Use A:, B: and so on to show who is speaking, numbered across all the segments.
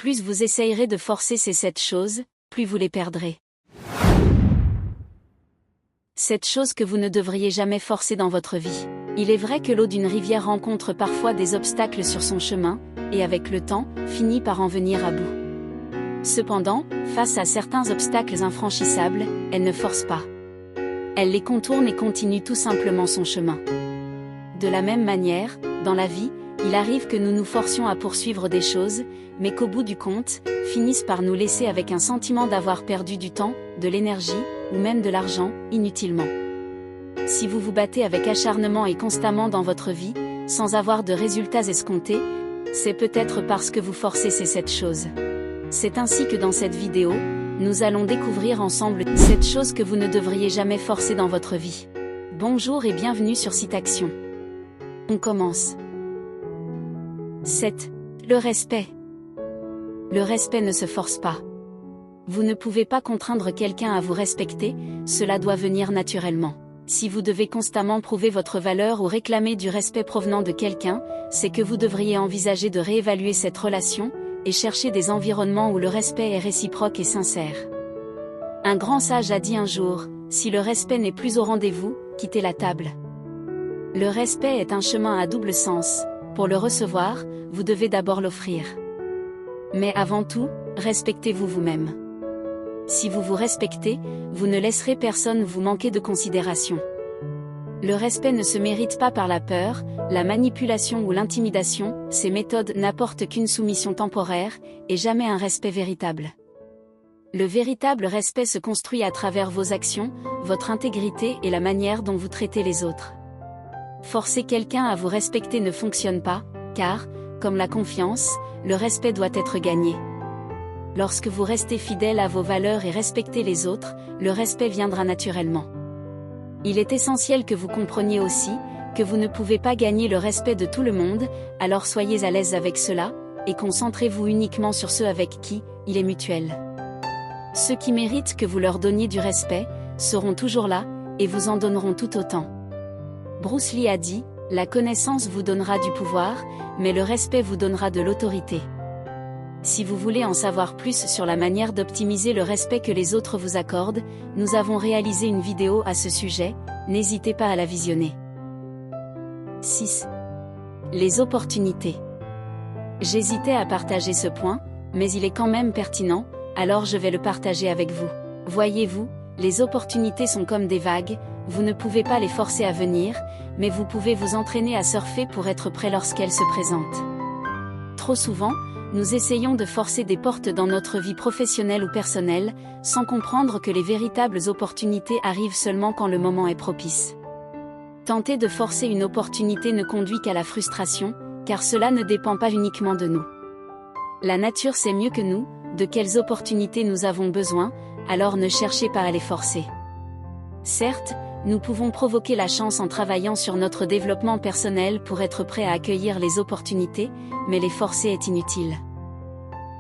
A: Plus vous essayerez de forcer ces 7 choses, plus vous les perdrez. 7 choses que vous ne devriez jamais forcer dans votre vie. Il est vrai que l'eau d'une rivière rencontre parfois des obstacles sur son chemin, et avec le temps, finit par en venir à bout. Cependant, face à certains obstacles infranchissables, elle ne force pas. Elle les contourne et continue tout simplement son chemin. De la même manière, dans la vie, il arrive que nous nous forcions à poursuivre des choses, mais qu'au bout du compte, finissent par nous laisser avec un sentiment d'avoir perdu du temps, de l'énergie, ou même de l'argent, inutilement. Si vous vous battez avec acharnement et constamment dans votre vie, sans avoir de résultats escomptés, c'est peut-être parce que vous forcez ces 7 choses. C'est ainsi que dans cette vidéo, nous allons découvrir ensemble 7 choses que vous ne devriez jamais forcer dans votre vie. Bonjour et bienvenue sur Citaction. On commence. 7. Le respect. Le respect ne se force pas. Vous ne pouvez pas contraindre quelqu'un à vous respecter, cela doit venir naturellement. Si vous devez constamment prouver votre valeur ou réclamer du respect provenant de quelqu'un, c'est que vous devriez envisager de réévaluer cette relation, et chercher des environnements où le respect est réciproque et sincère. Un grand sage a dit un jour, si le respect n'est plus au rendez-vous, quittez la table. Le respect est un chemin à double sens. Pour le recevoir, vous devez d'abord l'offrir. Mais avant tout, respectez-vous vous-même. Si vous vous respectez, vous ne laisserez personne vous manquer de considération. Le respect ne se mérite pas par la peur, la manipulation ou l'intimidation, ces méthodes n'apportent qu'une soumission temporaire, et jamais un respect véritable. Le véritable respect se construit à travers vos actions, votre intégrité et la manière dont vous traitez les autres. Forcer quelqu'un à vous respecter ne fonctionne pas, car, comme la confiance, le respect doit être gagné. Lorsque vous restez fidèle à vos valeurs et respectez les autres, le respect viendra naturellement. Il est essentiel que vous compreniez aussi, que vous ne pouvez pas gagner le respect de tout le monde, alors soyez à l'aise avec cela, et concentrez-vous uniquement sur ceux avec qui, il est mutuel. Ceux qui méritent que vous leur donniez du respect, seront toujours là, et vous en donneront tout autant. Bruce Lee a dit, la connaissance vous donnera du pouvoir, mais le respect vous donnera de l'autorité. Si vous voulez en savoir plus sur la manière d'optimiser le respect que les autres vous accordent, nous avons réalisé une vidéo à ce sujet, n'hésitez pas à la visionner. 6. Les opportunités. J'hésitais à partager ce point, mais il est quand même pertinent, alors je vais le partager avec vous. Voyez-vous, les opportunités sont comme des vagues, vous ne pouvez pas les forcer à venir, mais vous pouvez vous entraîner à surfer pour être prêt lorsqu'elles se présentent. Trop souvent, nous essayons de forcer des portes dans notre vie professionnelle ou personnelle, sans comprendre que les véritables opportunités arrivent seulement quand le moment est propice. Tenter de forcer une opportunité ne conduit qu'à la frustration, car cela ne dépend pas uniquement de nous. La nature sait mieux que nous, de quelles opportunités nous avons besoin, alors ne cherchez pas à les forcer. Certes, nous pouvons provoquer la chance en travaillant sur notre développement personnel pour être prêt à accueillir les opportunités, mais les forcer est inutile.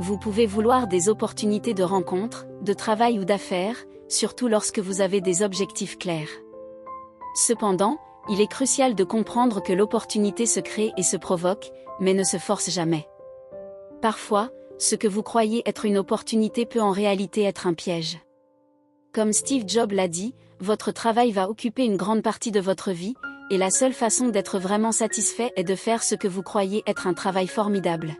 A: Vous pouvez vouloir des opportunités de rencontre, de travail ou d'affaires, surtout lorsque vous avez des objectifs clairs. Cependant, il est crucial de comprendre que l'opportunité se crée et se provoque, mais ne se force jamais. Parfois, ce que vous croyez être une opportunité peut en réalité être un piège. Comme Steve Jobs l'a dit, votre travail va occuper une grande partie de votre vie, et la seule façon d'être vraiment satisfait est de faire ce que vous croyez être un travail formidable.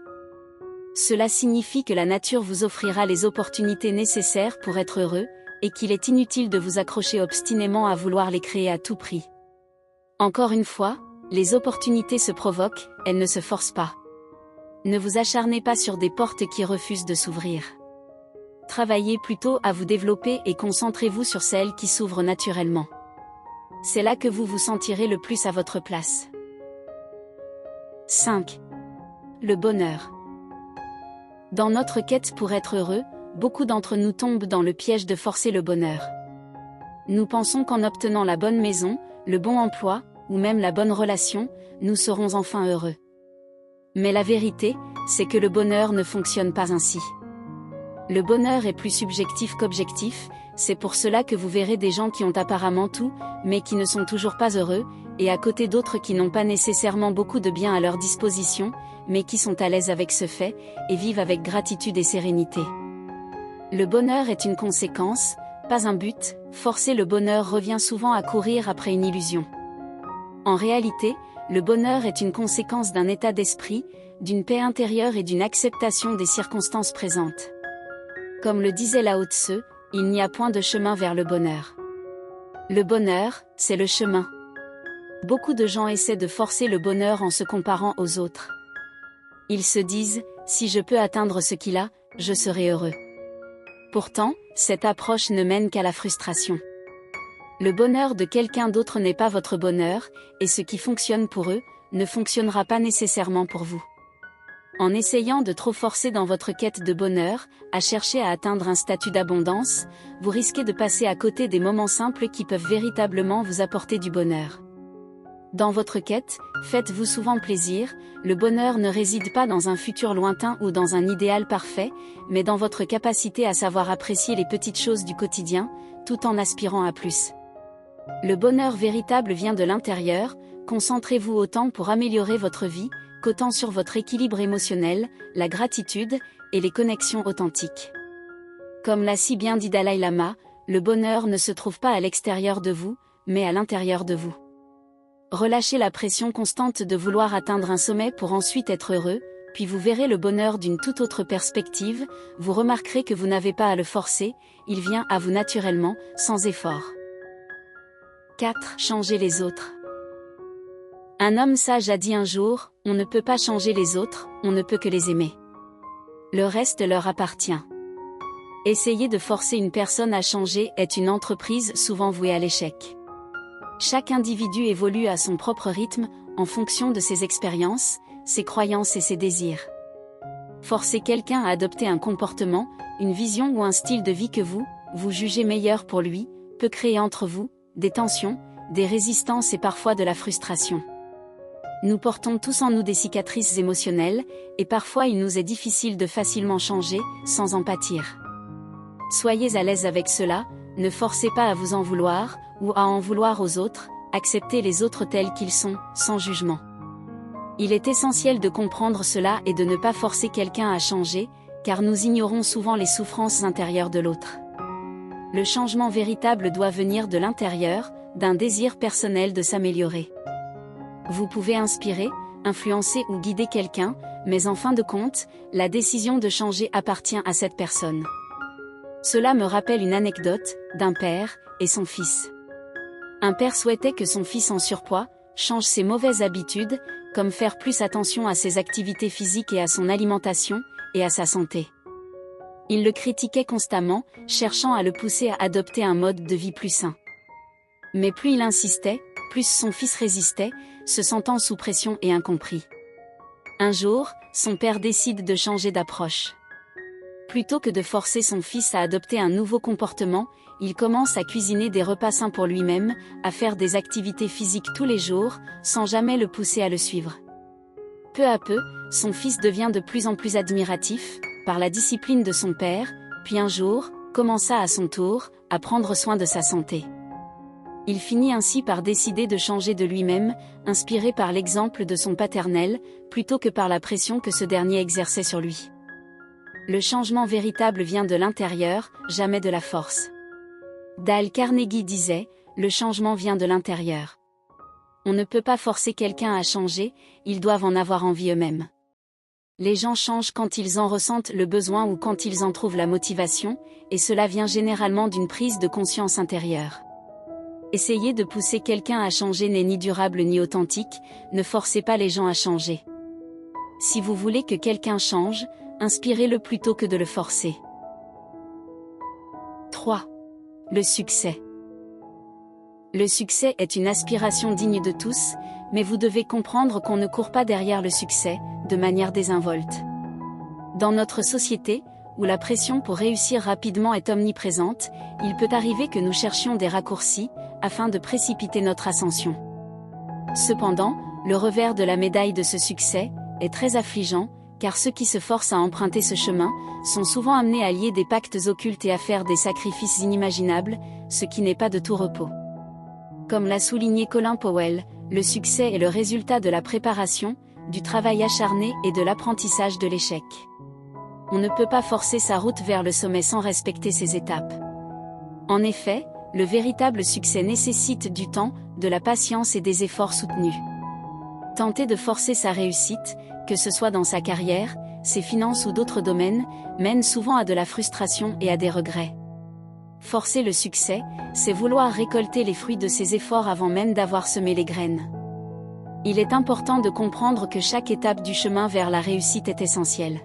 A: Cela signifie que la nature vous offrira les opportunités nécessaires pour être heureux, et qu'il est inutile de vous accrocher obstinément à vouloir les créer à tout prix. Encore une fois, les opportunités se provoquent, elles ne se forcent pas. Ne vous acharnez pas sur des portes qui refusent de s'ouvrir. Travaillez plutôt à vous développer et concentrez-vous sur celles qui s'ouvrent naturellement. C'est là que vous vous sentirez le plus à votre place. 5. Le bonheur. Dans notre quête pour être heureux, beaucoup d'entre nous tombent dans le piège de forcer le bonheur. Nous pensons qu'en obtenant la bonne maison, le bon emploi, ou même la bonne relation, nous serons enfin heureux. Mais la vérité, c'est que le bonheur ne fonctionne pas ainsi. Le bonheur est plus subjectif qu'objectif, c'est pour cela que vous verrez des gens qui ont apparemment tout, mais qui ne sont toujours pas heureux, et à côté d'autres qui n'ont pas nécessairement beaucoup de biens à leur disposition, mais qui sont à l'aise avec ce fait, et vivent avec gratitude et sérénité. Le bonheur est une conséquence, pas un but. Forcer le bonheur revient souvent à courir après une illusion. En réalité, le bonheur est une conséquence d'un état d'esprit, d'une paix intérieure et d'une acceptation des circonstances présentes. Comme le disait Lao Tse, il n'y a point de chemin vers le bonheur. Le bonheur, c'est le chemin. Beaucoup de gens essaient de forcer le bonheur en se comparant aux autres. Ils se disent, si je peux atteindre ce qu'il a, je serai heureux. Pourtant, cette approche ne mène qu'à la frustration. Le bonheur de quelqu'un d'autre n'est pas votre bonheur, et ce qui fonctionne pour eux, ne fonctionnera pas nécessairement pour vous. En essayant de trop forcer dans votre quête de bonheur, à chercher à atteindre un statut d'abondance, vous risquez de passer à côté des moments simples qui peuvent véritablement vous apporter du bonheur. Dans votre quête, faites-vous souvent plaisir, le bonheur ne réside pas dans un futur lointain ou dans un idéal parfait, mais dans votre capacité à savoir apprécier les petites choses du quotidien, tout en aspirant à plus. Le bonheur véritable vient de l'intérieur, concentrez-vous autant pour améliorer votre vie, qu'autant sur votre équilibre émotionnel, la gratitude, et les connexions authentiques. Comme l'a si bien dit Dalai Lama, le bonheur ne se trouve pas à l'extérieur de vous, mais à l'intérieur de vous. Relâchez la pression constante de vouloir atteindre un sommet pour ensuite être heureux, puis vous verrez le bonheur d'une toute autre perspective, vous remarquerez que vous n'avez pas à le forcer, il vient à vous naturellement, sans effort. 4. Changer les autres. Un homme sage a dit un jour, on ne peut pas changer les autres, on ne peut que les aimer. Le reste leur appartient. Essayer de forcer une personne à changer est une entreprise souvent vouée à l'échec. Chaque individu évolue à son propre rythme, en fonction de ses expériences, ses croyances et ses désirs. Forcer quelqu'un à adopter un comportement, une vision ou un style de vie que vous jugez meilleur pour lui, peut créer entre vous, des tensions, des résistances et parfois de la frustration. Nous portons tous en nous des cicatrices émotionnelles, et parfois il nous est difficile de facilement changer, sans en pâtir. Soyez à l'aise avec cela, ne forcez pas à vous en vouloir, ou à en vouloir aux autres, acceptez les autres tels qu'ils sont, sans jugement. Il est essentiel de comprendre cela et de ne pas forcer quelqu'un à changer, car nous ignorons souvent les souffrances intérieures de l'autre. Le changement véritable doit venir de l'intérieur, d'un désir personnel de s'améliorer. Vous pouvez inspirer, influencer ou guider quelqu'un, mais en fin de compte, la décision de changer appartient à cette personne. Cela me rappelle une anecdote, d'un père et son fils. Un père souhaitait que son fils en surpoids change ses mauvaises habitudes, comme faire plus attention à ses activités physiques et à son alimentation, et à sa santé. Il le critiquait constamment, cherchant à le pousser à adopter un mode de vie plus sain. Mais plus il insistait, plus son fils résistait, se sentant sous pression et incompris. Un jour, son père décide de changer d'approche. Plutôt que de forcer son fils à adopter un nouveau comportement, il commence à cuisiner des repas sains pour lui-même, à faire des activités physiques tous les jours, sans jamais le pousser à le suivre. Peu à peu, son fils devient de plus en plus admiratif, par la discipline de son père, puis un jour, commença à son tour, à prendre soin de sa santé. Il finit ainsi par décider de changer de lui-même, inspiré par l'exemple de son paternel, plutôt que par la pression que ce dernier exerçait sur lui. Le changement véritable vient de l'intérieur, jamais de la force. Dale Carnegie disait, le changement vient de l'intérieur. On ne peut pas forcer quelqu'un à changer, ils doivent en avoir envie eux-mêmes. Les gens changent quand ils en ressentent le besoin ou quand ils en trouvent la motivation, et cela vient généralement d'une prise de conscience intérieure. Essayer de pousser quelqu'un à changer n'est ni durable ni authentique, ne forcez pas les gens à changer. Si vous voulez que quelqu'un change, inspirez-le plutôt que de le forcer. 3. Le succès. Le succès est une aspiration digne de tous, mais vous devez comprendre qu'on ne court pas derrière le succès, de manière désinvolte. Dans notre société, où la pression pour réussir rapidement est omniprésente, il peut arriver que nous cherchions des raccourcis, afin de précipiter notre ascension. Cependant, le revers de la médaille de ce succès est très affligeant, car ceux qui se forcent à emprunter ce chemin sont souvent amenés à lier des pactes occultes et à faire des sacrifices inimaginables, ce qui n'est pas de tout repos. Comme l'a souligné Colin Powell, le succès est le résultat de la préparation, du travail acharné et de l'apprentissage de l'échec. On ne peut pas forcer sa route vers le sommet sans respecter ses étapes. En effet, le véritable succès nécessite du temps, de la patience et des efforts soutenus. Tenter de forcer sa réussite, que ce soit dans sa carrière, ses finances ou d'autres domaines, mène souvent à de la frustration et à des regrets. Forcer le succès, c'est vouloir récolter les fruits de ses efforts avant même d'avoir semé les graines. Il est important de comprendre que chaque étape du chemin vers la réussite est essentielle.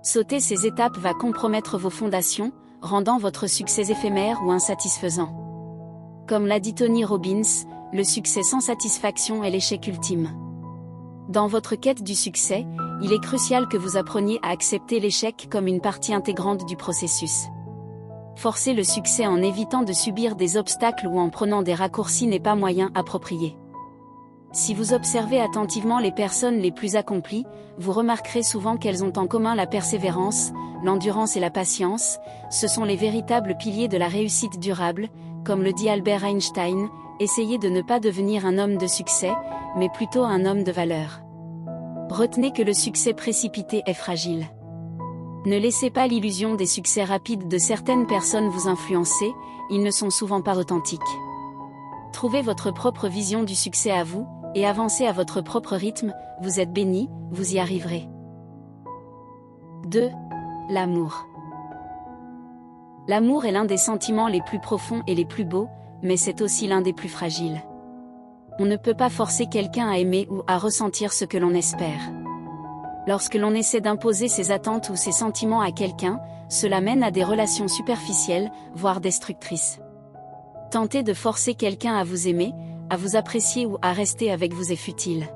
A: Sauter ces étapes va compromettre vos fondations, rendant votre succès éphémère ou insatisfaisant. Comme l'a dit Tony Robbins, le succès sans satisfaction est l'échec ultime. Dans votre quête du succès, il est crucial que vous appreniez à accepter l'échec comme une partie intégrante du processus. Forcer le succès en évitant de subir des obstacles ou en prenant des raccourcis n'est pas moyen approprié. Si vous observez attentivement les personnes les plus accomplies, vous remarquerez souvent qu'elles ont en commun la persévérance, l'endurance et la patience. Ce sont les véritables piliers de la réussite durable, comme le dit Albert Einstein. Essayez de ne pas devenir un homme de succès, mais plutôt un homme de valeur. Retenez que le succès précipité est fragile. Ne laissez pas l'illusion des succès rapides de certaines personnes vous influencer, ils ne sont souvent pas authentiques. Trouvez votre propre vision du succès à vous, et avancez à votre propre rythme, vous êtes béni, vous y arriverez. 2. L'amour. L'amour est l'un des sentiments les plus profonds et les plus beaux, mais c'est aussi l'un des plus fragiles. On ne peut pas forcer quelqu'un à aimer ou à ressentir ce que l'on espère. Lorsque l'on essaie d'imposer ses attentes ou ses sentiments à quelqu'un, cela mène à des relations superficielles, voire destructrices. Tenter de forcer quelqu'un à vous aimer, à vous apprécier ou à rester avec vous est futile.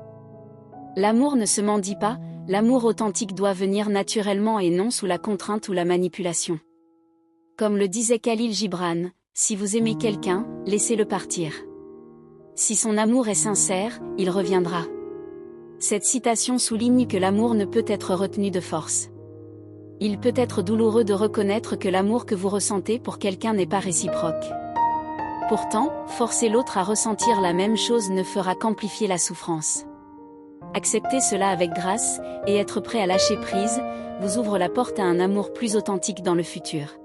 A: L'amour ne se mendie pas, l'amour authentique doit venir naturellement et non sous la contrainte ou la manipulation. Comme le disait Khalil Gibran, si vous aimez quelqu'un, laissez-le partir. Si son amour est sincère, il reviendra. Cette citation souligne que l'amour ne peut être retenu de force. Il peut être douloureux de reconnaître que l'amour que vous ressentez pour quelqu'un n'est pas réciproque. Pourtant, forcer l'autre à ressentir la même chose ne fera qu'amplifier la souffrance. Accepter cela avec grâce, et être prêt à lâcher prise, vous ouvre la porte à un amour plus authentique dans le futur.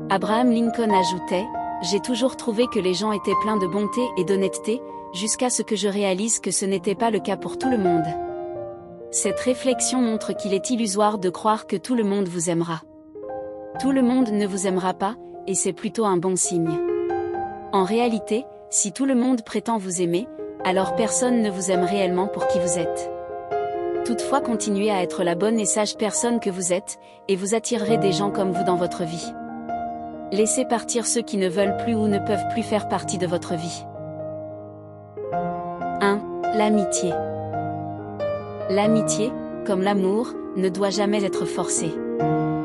A: Abraham Lincoln ajoutait « J'ai toujours trouvé que les gens étaient pleins de bonté et d'honnêteté, jusqu'à ce que je réalise que ce n'était pas le cas pour tout le monde. » Cette réflexion montre qu'il est illusoire de croire que tout le monde vous aimera. Tout le monde ne vous aimera pas, et c'est plutôt un bon signe. En réalité, si tout le monde prétend vous aimer, alors personne ne vous aime réellement pour qui vous êtes. Toutefois, continuez à être la bonne et sage personne que vous êtes, et vous attirerez des gens comme vous dans votre vie. Laissez partir ceux qui ne veulent plus ou ne peuvent plus faire partie de votre vie. 1. L'amitié. L'amitié, comme l'amour, ne doit jamais être forcée.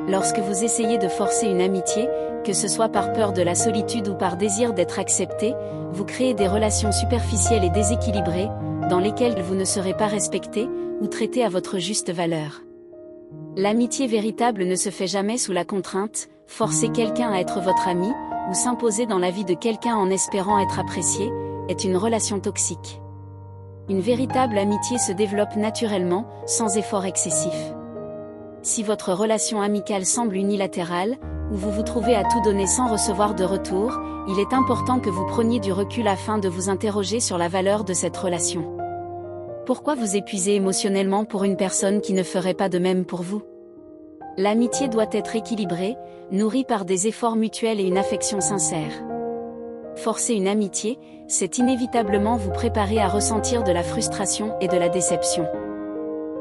A: Lorsque vous essayez de forcer une amitié, que ce soit par peur de la solitude ou par désir d'être accepté, vous créez des relations superficielles et déséquilibrées, dans lesquelles vous ne serez pas respecté, ou traité à votre juste valeur. L'amitié véritable ne se fait jamais sous la contrainte, forcer quelqu'un à être votre ami, ou s'imposer dans la vie de quelqu'un en espérant être apprécié, est une relation toxique. Une véritable amitié se développe naturellement, sans effort excessif. Si votre relation amicale semble unilatérale, ou vous vous trouvez à tout donner sans recevoir de retour, il est important que vous preniez du recul afin de vous interroger sur la valeur de cette relation. Pourquoi vous épuiser émotionnellement pour une personne qui ne ferait pas de même pour vous? L'amitié doit être équilibrée, nourrie par des efforts mutuels et une affection sincère. Forcer une amitié, c'est inévitablement vous préparer à ressentir de la frustration et de la déception.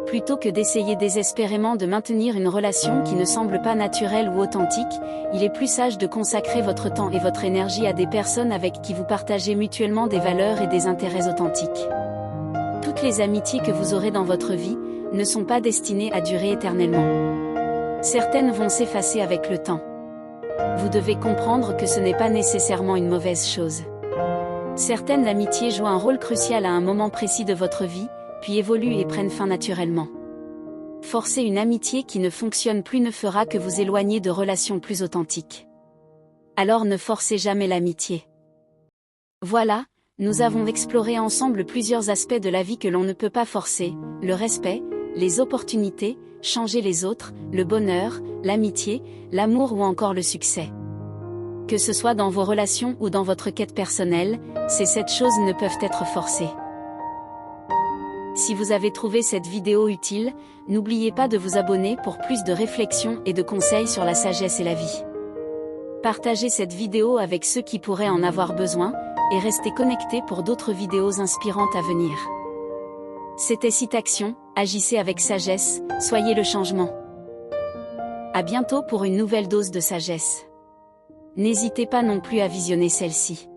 A: Plutôt que d'essayer désespérément de maintenir une relation qui ne semble pas naturelle ou authentique, il est plus sage de consacrer votre temps et votre énergie à des personnes avec qui vous partagez mutuellement des valeurs et des intérêts authentiques. Toutes les amitiés que vous aurez dans votre vie ne sont pas destinées à durer éternellement. Certaines vont s'effacer avec le temps. Vous devez comprendre que ce n'est pas nécessairement une mauvaise chose. Certaines amitiés jouent un rôle crucial à un moment précis de votre vie, puis évoluent et prennent fin naturellement. Forcer une amitié qui ne fonctionne plus ne fera que vous éloigner de relations plus authentiques. Alors ne forcez jamais l'amitié. Voilà, Nous avons exploré ensemble plusieurs aspects de la vie que l'on ne peut pas forcer, le respect, les opportunités, changer les autres, le bonheur, l'amitié, l'amour ou encore le succès. Que ce soit dans vos relations ou dans votre quête personnelle, ces 7 choses ne peuvent être forcées. Si vous avez trouvé cette vidéo utile, n'oubliez pas de vous abonner pour plus de réflexions et de conseils sur la sagesse et la vie. Partagez cette vidéo avec ceux qui pourraient en avoir besoin, et restez connectés pour d'autres vidéos inspirantes à venir. C'était Citaction, agissez avec sagesse, soyez le changement. À bientôt pour une nouvelle dose de sagesse. N'hésitez pas non plus à visionner celle-ci.